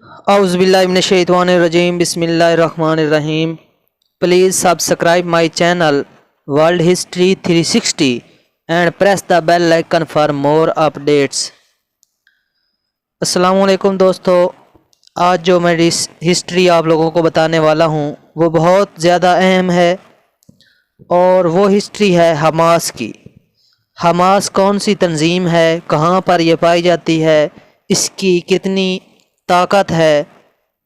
اعوذ باللہ من الشیطان الرجیم بسم اللہ الرحمن الرحیم. Please subscribe my channel World History 360 and press the bell icon for more updates. السلام علیکم دوستو. آج جو میں ہسٹری آپ لوگوں کو بتانے والا ہوں وہ بہت زیادہ اہم ہے اور وہ ہسٹری ہے حماس کی. حماس کون سی تنظیم ہے، کہاں پر یہ پائی جاتی ہے، اس کی کتنی طاقت ہے،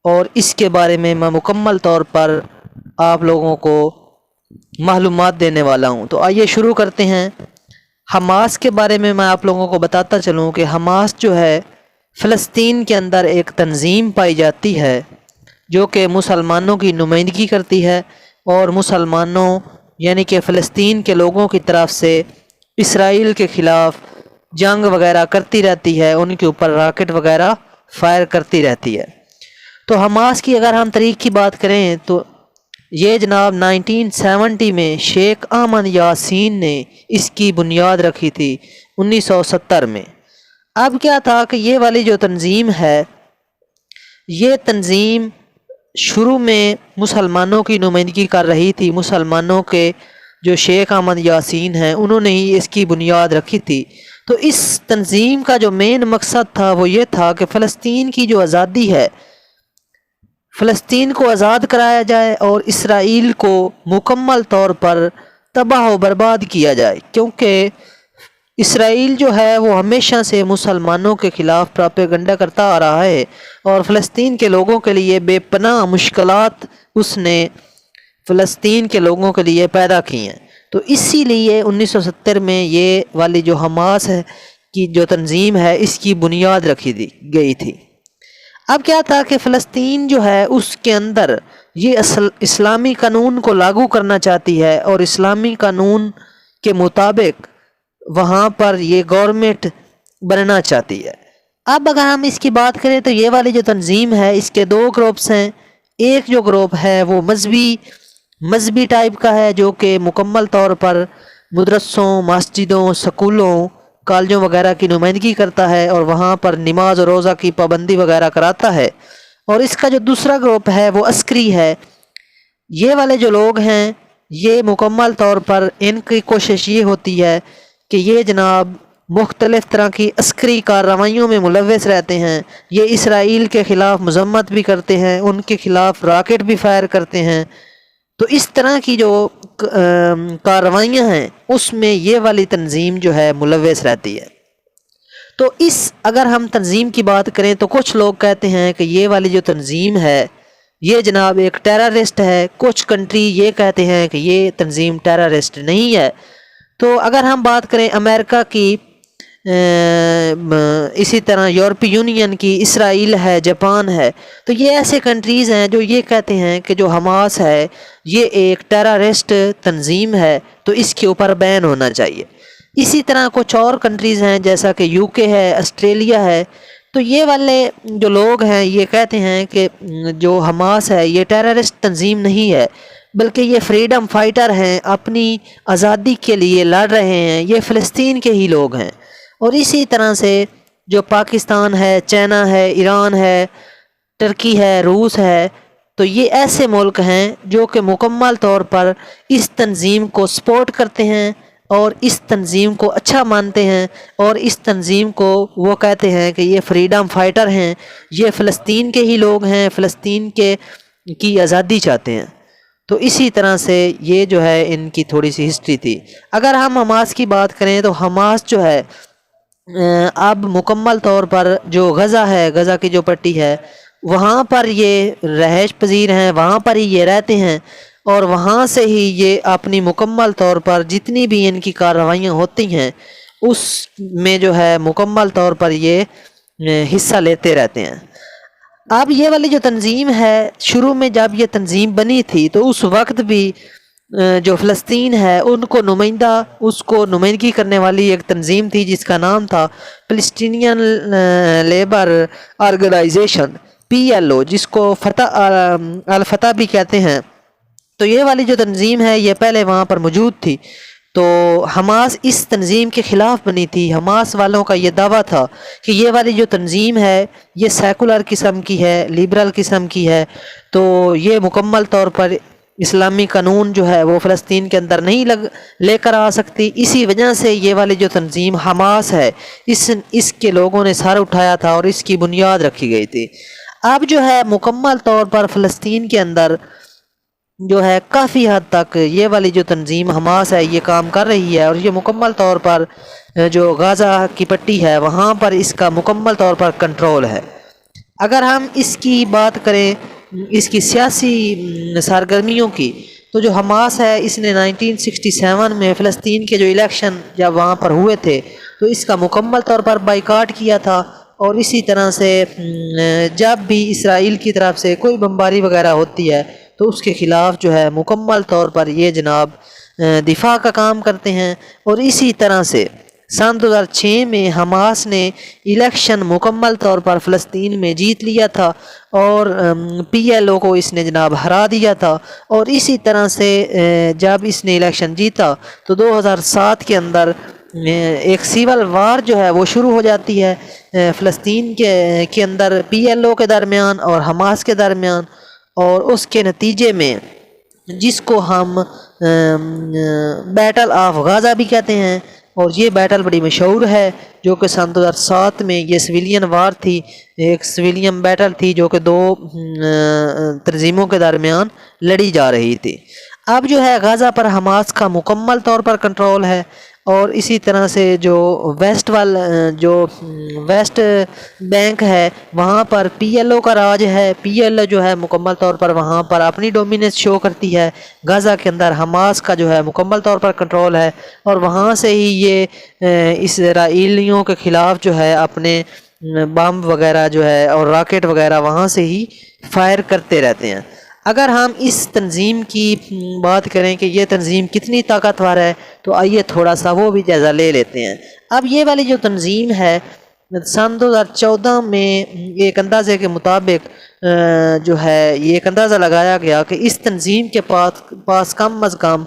اور اس کے بارے میں مکمل طور پر آپ لوگوں کو معلومات دینے والا ہوں. تو آئیے شروع کرتے ہیں. حماس کے بارے میں آپ لوگوں کو بتاتا چلوں کہ حماس جو ہے فلسطین کے اندر ایک تنظیم پائی جاتی ہے جو کہ مسلمانوں کی نمائندگی کرتی ہے اور مسلمانوں یعنی کہ فلسطین کے لوگوں کی طرف سے اسرائیل کے خلاف جنگ وغیرہ کرتی رہتی ہے، ان کے اوپر راکٹ وغیرہ فائر کرتی رہتی ہے. تو حماس کی اگر ہم تاریخ کی بات کریں تو یہ جناب 1970 میں شیخ احمد یاسین نے اس کی بنیاد رکھی تھی 1970 میں. اب کیا تھا کہ یہ والی جو تنظیم ہے، یہ تنظیم شروع میں مسلمانوں کی نمائندگی کر رہی تھی. مسلمانوں کے جو شیخ احمد یاسین ہیں انہوں نے ہی اس کی بنیاد رکھی تھی. تو اس تنظیم کا جو مین مقصد تھا وہ یہ تھا کہ فلسطین کی جو آزادی ہے، فلسطین کو آزاد کرایا جائے اور اسرائیل کو مکمل طور پر تباہ و برباد کیا جائے، کیونکہ اسرائیل جو ہے وہ ہمیشہ سے مسلمانوں کے خلاف پروپیگنڈا کرتا آ رہا ہے اور فلسطین کے لوگوں کے لیے بے پناہ مشکلات اس نے فلسطین کے لوگوں کے لیے پیدا کی ہیں. تو اسی لیے 1970 میں یہ والی جو حماس ہے کی جو تنظیم ہے اس کی بنیاد رکھی گئی تھی. اب کیا تھا کہ فلسطین جو ہے اس کے اندر یہ اسلامی قانون کو لاگو کرنا چاہتی ہے اور اسلامی قانون کے مطابق وہاں پر یہ گورنمنٹ بننا چاہتی ہے. اب اگر ہم اس کی بات کریں تو یہ والی جو تنظیم ہے اس کے دو گروپس ہیں. ایک جو گروپ ہے وہ مذہبی ٹائپ کا ہے جو کہ مکمل طور پر مدرسوں، مسجدوں، سکولوں، کالجوں وغیرہ کی نمائندگی کرتا ہے اور وہاں پر نماز و روزہ کی پابندی وغیرہ کراتا ہے. اور اس کا جو دوسرا گروپ ہے وہ عسکری ہے. یہ والے جو لوگ ہیں یہ مکمل طور پر ان کی کوشش یہ ہوتی ہے کہ یہ جناب مختلف طرح کی عسکری کارروائیوں میں ملوث رہتے ہیں. یہ اسرائیل کے خلاف مذمت بھی کرتے ہیں، ان کے خلاف راکٹ بھی فائر کرتے ہیں. تو اس طرح کی جو کارروائیاں ہیں اس میں یہ والی تنظیم جو ہے ملوث رہتی ہے. تو اگر ہم تنظیم کی بات کریں تو کچھ لوگ کہتے ہیں کہ یہ والی جو تنظیم ہے یہ جناب ایک ٹیررسٹ ہے. کچھ کنٹری یہ کہتے ہیں کہ یہ تنظیم ٹیررسٹ نہیں ہے. تو اگر ہم بات کریں امریکہ کی، اسی طرح یورپی یونین کی، اسرائیل ہے، جاپان ہے، تو یہ ایسے کنٹریز ہیں جو یہ کہتے ہیں کہ جو حماس ہے یہ ایک ٹیررسٹ تنظیم ہے تو اس کے اوپر بین ہونا چاہیے. اسی طرح کچھ اور کنٹریز ہیں جیسا کہ UK ہے، آسٹریلیا ہے. تو یہ والے جو لوگ ہیں یہ کہتے ہیں کہ جو حماس ہے یہ ٹیررسٹ تنظیم نہیں ہے بلکہ یہ فریڈم فائٹر ہیں، اپنی آزادی کے لیے لڑ رہے ہیں، یہ فلسطین کے ہی لوگ ہیں. اور اسی طرح سے جو پاکستان ہے، چائنا ہے، ایران ہے، ترکی ہے، روس ہے، تو یہ ایسے ملک ہیں جو کہ مکمل طور پر اس تنظیم کو سپورٹ کرتے ہیں اور اس تنظیم کو اچھا مانتے ہیں اور اس تنظیم کو وہ کہتے ہیں کہ یہ فریڈم فائٹر ہیں، یہ فلسطین کے ہی لوگ ہیں، فلسطین کی آزادی چاہتے ہیں. تو اسی طرح سے یہ جو ہے ان کی تھوڑی سی ہسٹری تھی. اگر ہم حماس کی بات کریں تو حماس جو ہے اب مکمل طور پر جو غزہ ہے، غزہ کی جو پٹی ہے، وہاں پر یہ رہائش پذیر ہیں، وہاں پر ہی یہ رہتے ہیں اور وہاں سے ہی یہ اپنی مکمل طور پر جتنی بھی ان کی کارروائیاں ہوتی ہیں اس میں جو ہے مکمل طور پر یہ حصہ لیتے رہتے ہیں. اب یہ والی جو تنظیم ہے شروع میں جب یہ تنظیم بنی تھی تو اس وقت بھی جو فلسطین ہے اس کو نمائندگی کرنے والی ایک تنظیم تھی جس کا نام تھا فلسطینین لیبر آرگنائزیشن PLO، جس کو الفتح بھی کہتے ہیں. تو یہ والی جو تنظیم ہے یہ پہلے وہاں پر موجود تھی. تو حماس اس تنظیم کے خلاف بنی تھی۔ حماس والوں کا یہ دعویٰ تھا کہ یہ والی جو تنظیم ہے یہ سیکولر قسم کی ہے، لیبرل قسم کی ہے، تو یہ مکمل طور پر اسلامی قانون جو ہے وہ فلسطین کے اندر نہیں لے کر آ سکتی۔ اسی وجہ سے یہ والی جو تنظیم حماس ہے اس کے لوگوں نے سر اٹھایا تھا اور اس کی بنیاد رکھی گئی تھی۔ اب جو ہے مکمل طور پر فلسطین کے اندر جو ہے کافی حد تک یہ والی جو تنظیم حماس ہے یہ کام کر رہی ہے، اور یہ مکمل طور پر جو غزہ کی پٹی ہے وہاں پر اس کا مکمل طور پر کنٹرول ہے۔ اگر ہم اس کی بات کریں اس کی سیاسی سرگرمیوں کی، تو جو حماس ہے اس نے 1967 میں فلسطین کے جو الیکشن جب وہاں پر ہوئے تھے تو اس کا مکمل طور پر بائیکاٹ کیا تھا، اور اسی طرح سے جب بھی اسرائیل کی طرف سے کوئی بمباری وغیرہ ہوتی ہے تو اس کے خلاف جو ہے مکمل طور پر یہ جناب دفاع کا کام کرتے ہیں۔ اور اسی طرح سے سن 2006 میں حماس نے الیکشن مکمل طور پر فلسطین میں جیت لیا تھا، اور پی ایل او کو اس نے جناب ہرا دیا تھا۔ اور اسی طرح سے جب اس نے الیکشن جیتا تو 2007 کے اندر ایک سیول وار جو ہے وہ شروع ہو جاتی ہے فلسطین کے اندر پی ایل او کے درمیان اور حماس کے درمیان، اور اس کے نتیجے میں جس کو ہم بیٹل آف غازہ بھی کہتے ہیں، اور یہ بیٹل بڑی مشہور ہے جو کہ سن 2007 میں یہ سویلین وار تھی، ایک سویلین بیٹل تھی جو کہ دو تنظیموں کے درمیان لڑی جا رہی تھی۔ اب جو ہے غزہ پر حماس کا مکمل طور پر کنٹرول ہے، اور اسی طرح سے جو ویسٹ بینک ہے وہاں پر پی ایل او کا راج ہے۔ پی ایل او جو ہے مکمل طور پر وہاں پر اپنی ڈومیننس شو کرتی ہے۔ غزہ کے اندر حماس کا جو ہے مکمل طور پر کنٹرول ہے، اور وہاں سے ہی یہ اسرائیلیوں کے خلاف جو ہے اپنے بم وغیرہ جو ہے اور راکٹ وغیرہ وہاں سے ہی فائر کرتے رہتے ہیں۔ اگر ہم اس تنظیم کی بات کریں کہ یہ تنظیم کتنی طاقتور ہے تو آئیے تھوڑا سا وہ بھی جائزہ لے لیتے ہیں۔ اب یہ والی جو تنظیم ہے سن 2014 میں ایک اندازے کے مطابق جو ہے یہ ایک اندازہ لگایا گیا کہ اس تنظیم کے پاس کم از کم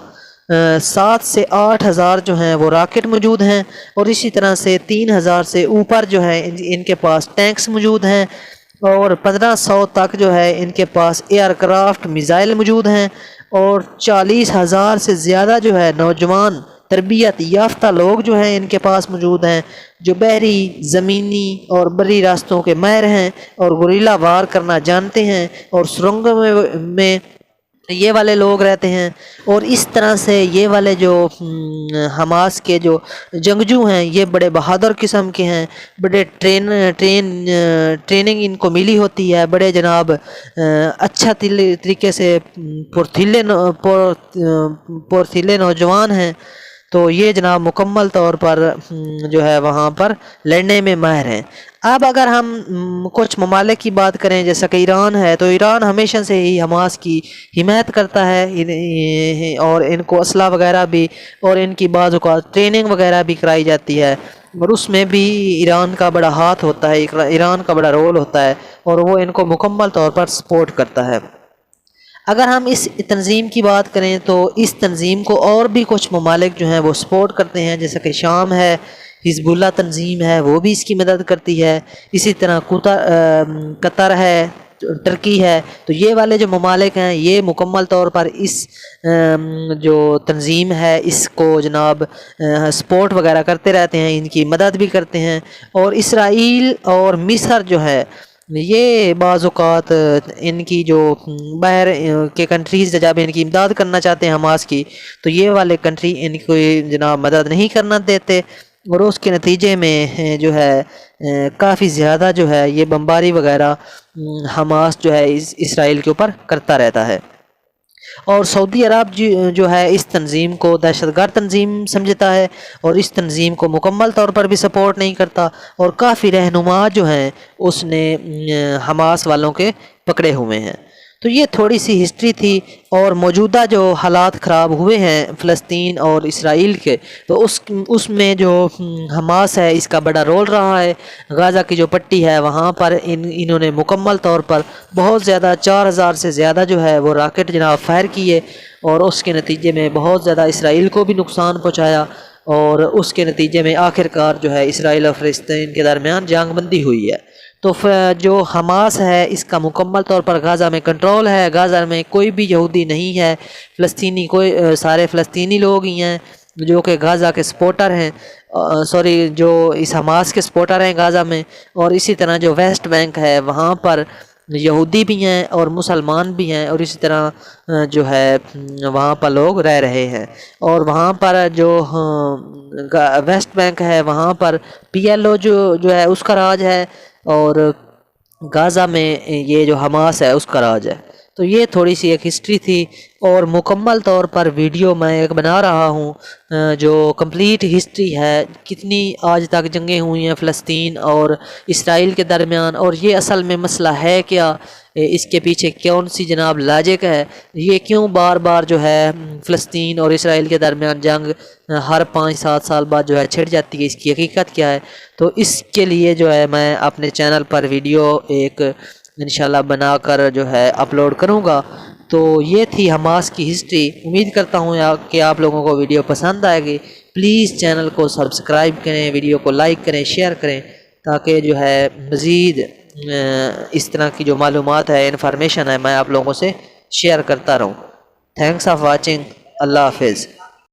7 سے 8 ہزار جو ہیں وہ راکٹ موجود ہیں، اور اسی طرح سے 3,000 سے اوپر جو ہے ان کے پاس ٹینکس موجود ہیں، اور 1500 تک جو ہے ان کے پاس ایئر کرافٹ میزائل موجود ہیں، اور 40,000 سے زیادہ جو ہے نوجوان تربیت یافتہ لوگ جو ہیں ان کے پاس موجود ہیں، جو بحری، زمینی اور بری راستوں کے ماہر ہیں اور گوریلا وار کرنا جانتے ہیں، اور سرنگوں میں یہ والے لوگ رہتے ہیں۔ اور اس طرح سے یہ والے جو حماس کے جو جنگجو ہیں یہ بڑے بہادر قسم کے ہیں، بڑے ٹریننگ ان کو ملی ہوتی ہے، بڑے جناب اچھا طریقے سے پرتھیلے نوجوان ہیں، تو یہ جناب مکمل طور پر جو ہے وہاں پر لڑنے میں ماہر ہیں۔ اب اگر ہم کچھ ممالک کی بات کریں جیسا کہ ایران ہے، تو ایران ہمیشہ سے ہی حماس کی حمایت کرتا ہے، اور ان کو اسلحہ وغیرہ بھی اور ان کی بعض اوقات ٹریننگ وغیرہ بھی کرائی جاتی ہے، اور اس میں بھی ایران کا بڑا ہاتھ ہوتا ہے، ایران کا بڑا رول ہوتا ہے، اور وہ ان کو مکمل طور پر سپورٹ کرتا ہے۔ اگر ہم اس تنظیم کی بات کریں تو اس تنظیم کو اور بھی کچھ ممالک جو ہیں وہ سپورٹ کرتے ہیں، جیسا کہ شام ہے، حزب اللہ تنظیم ہے، وہ بھی اس کی مدد کرتی ہے، اسی طرح قطر ہے، ٹرکی ہے، تو یہ والے جو ممالک ہیں یہ مکمل طور پر اس جو تنظیم ہے اس کو جناب سپورٹ وغیرہ کرتے رہتے ہیں، ان کی مدد بھی کرتے ہیں۔ اور اسرائیل اور مصر جو ہے یہ بعض اوقات ان کی جو باہر کے کنٹریز جب ان کی امداد کرنا چاہتے ہیں حماس کی، تو یہ والے کنٹری ان کو جناب مدد نہیں کرنا دیتے، اور اس کے نتیجے میں جو ہے کافی زیادہ جو ہے یہ بمباری وغیرہ حماس جو ہے اسرائیل کے اوپر کرتا رہتا ہے۔ اور سعودی عرب جو ہے اس تنظیم کو دہشت گرد تنظیم سمجھتا ہے، اور اس تنظیم کو مکمل طور پر بھی سپورٹ نہیں کرتا، اور کافی رہنما جو ہیں اس نے حماس والوں کے پکڑے ہوئے ہیں۔ تو یہ تھوڑی سی ہسٹری تھی، اور موجودہ جو حالات خراب ہوئے ہیں فلسطین اور اسرائیل کے، تو اس میں جو حماس ہے اس کا بڑا رول رہا ہے۔ غازہ کی جو پٹی ہے وہاں پر انہوں نے مکمل طور پر بہت زیادہ 4000 سے زیادہ جو ہے وہ راکٹ جناب فائر کیے، اور اس کے نتیجے میں بہت زیادہ اسرائیل کو بھی نقصان پہنچایا، اور اس کے نتیجے میں آخر کار جو ہے اسرائیل اور فلسطین کے درمیان جنگ بندی ہوئی ہے۔ تو جو حماس ہے اس کا مکمل طور پر غازہ میں کنٹرول ہے، غازہ میں کوئی بھی یہودی نہیں ہے، فلسطینی کوئی سارے فلسطینی لوگ ہی ہیں جو کہ غازہ کے سپورٹر ہیں، جو اس حماس کے سپورٹر ہیں غازہ میں۔ اور اسی طرح جو ویسٹ بینک ہے وہاں پر یہودی بھی ہیں اور مسلمان بھی ہیں، اور اسی طرح جو ہے وہاں پر لوگ رہ رہے ہیں۔ اور وہاں پر جو ویسٹ بینک ہے وہاں پر PLO جو ہے اس کا راج ہے، اور غازہ میں یہ جو حماس ہے اس کا راج ہے۔ تو یہ تھوڑی سی ایک ہسٹری تھی، اور مکمل طور پر ویڈیو میں ایک بنا رہا ہوں جو کمپلیٹ ہسٹری ہے، کتنی آج تک جنگیں ہوئی ہیں فلسطین اور اسرائیل کے درمیان، اور یہ اصل میں مسئلہ ہے کیا، اس کے پیچھے کون سی جناب لاجک ہے، یہ کیوں بار بار جو ہے فلسطین اور اسرائیل کے درمیان جنگ ہر 5-7 سال بعد جو ہے چھڑ جاتی ہے، اس کی حقیقت کیا ہے۔ تو اس کے لیے جو ہے میں اپنے چینل پر ویڈیو ایک انشاءاللہ بنا کر جو ہے اپلوڈ کروں گا۔ تو یہ تھی حماس کی ہسٹری، امید کرتا ہوں کہ آپ لوگوں کو ویڈیو پسند آئے گی۔ پلیز چینل کو سبسکرائب کریں، ویڈیو کو لائک کریں، شیئر کریں، تاکہ جو ہے مزید اس طرح کی جو معلومات ہے، انفارمیشن ہے، میں آپ لوگوں سے شیئر کرتا رہوں۔ تھینکس آف واچنگ، اللہ حافظ۔